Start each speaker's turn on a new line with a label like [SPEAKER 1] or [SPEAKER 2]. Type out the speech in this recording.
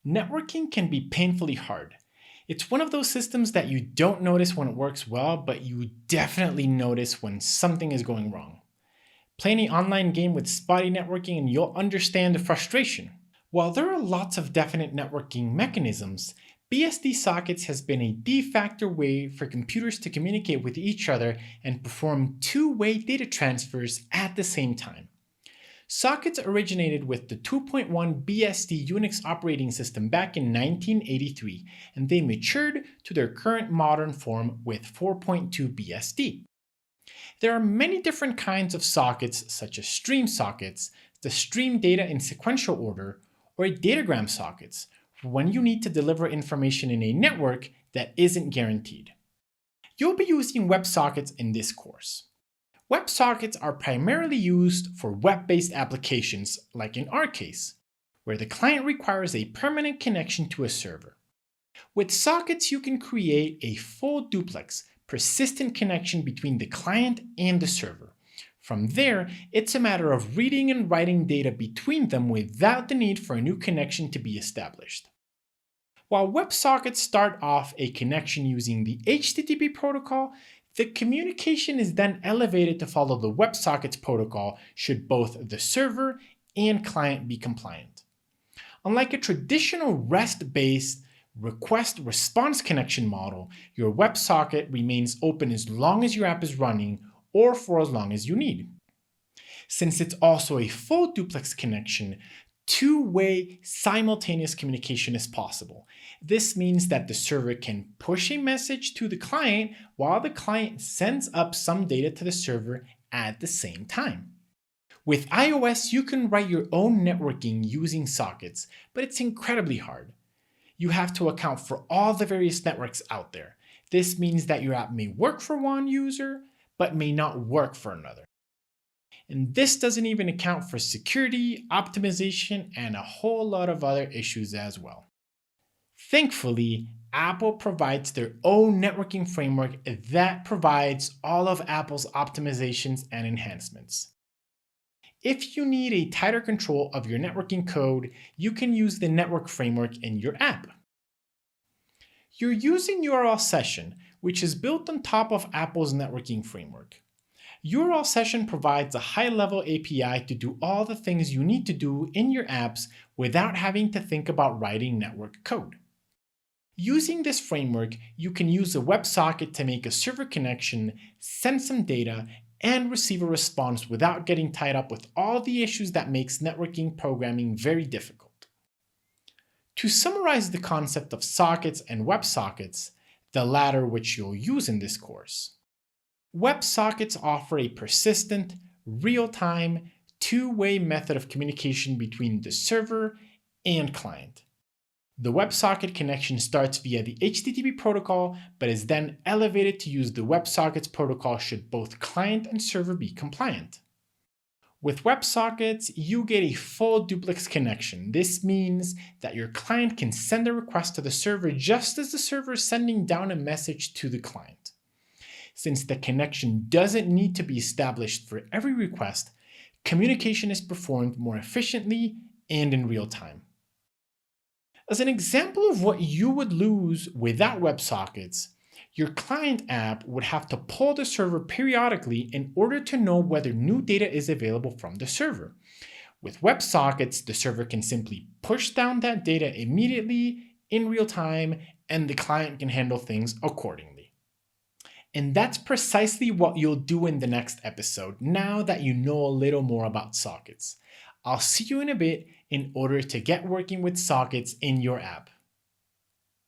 [SPEAKER 1] Networking can be painfully hard. It's one of those systems that you don't notice when it works well, but you definitely notice when something is going wrong. Play any online game with spotty networking and you'll understand the frustration. While there are lots of definite networking mechanisms, BSD sockets has been a de facto way for computers to communicate with each other and perform two-way data transfers at the same time. Sockets originated with the 2.1 BSD Unix operating system back in 1983, and they matured to their current modern form with 4.2 BSD. There are many different kinds of sockets, such as stream sockets, that stream data in sequential order, or datagram sockets, for when you need to deliver information in a network that isn't guaranteed. You'll be using WebSockets in this course. WebSockets are primarily used for web-based applications, like in our case, where the client requires a permanent connection to a server. With sockets, you can create a full duplex, persistent connection between the client and the server. From there, it's a matter of reading and writing data between them without the need for a new connection to be established. While WebSockets start off a connection using the HTTP protocol, the communication is then elevated to follow the WebSockets protocol should both the server and client be compliant. Unlike a traditional REST-based request-response connection model, your WebSocket remains open as long as your app is running or for as long as you need. Since it's also a full duplex connection, two-way simultaneous communication is possible. This means that the server can push a message to the client while the client sends up some data to the server at the same time. With iOS, you can write your own networking using sockets, but it's incredibly hard. You have to account for all the various networks out there. This means that your app may work for one user, but may not work for another. And this doesn't even account for security, optimization, and a whole lot of other issues as well. Thankfully, Apple provides their own networking framework that provides all of Apple's optimizations and enhancements. If you need a tighter control of your networking code, you can use the network framework in your app. You're using URL Session, which is built on top of Apple's networking framework. URL Session provides a high-level API to do all the things you need to do in your apps without having to think about writing network code. Using this framework, you can use a WebSocket to make a server connection, send some data, and receive a response without getting tied up with all the issues that makes networking programming very difficult. To summarize the concept of sockets and WebSockets, the latter which you'll use in this course, WebSockets offer a persistent, real-time, two-way method of communication between the server and client. The WebSocket connection starts via the HTTP protocol, but is then elevated to use the WebSockets protocol should both client and server be compliant. With WebSockets, you get a full duplex connection. This means that your client can send a request to the server just as the server is sending down a message to the client. Since the connection doesn't need to be established for every request, communication is performed more efficiently and in real time. As an example of what you would lose without WebSockets, your client app would have to pull the server periodically in order to know whether new data is available from the server. With WebSockets, the server can simply push down that data immediately in real time, and the client can handle things accordingly. And that's precisely what you'll do in the next episode, now that you know a little more about sockets. I'll see you in a bit in order to get working with sockets in your app.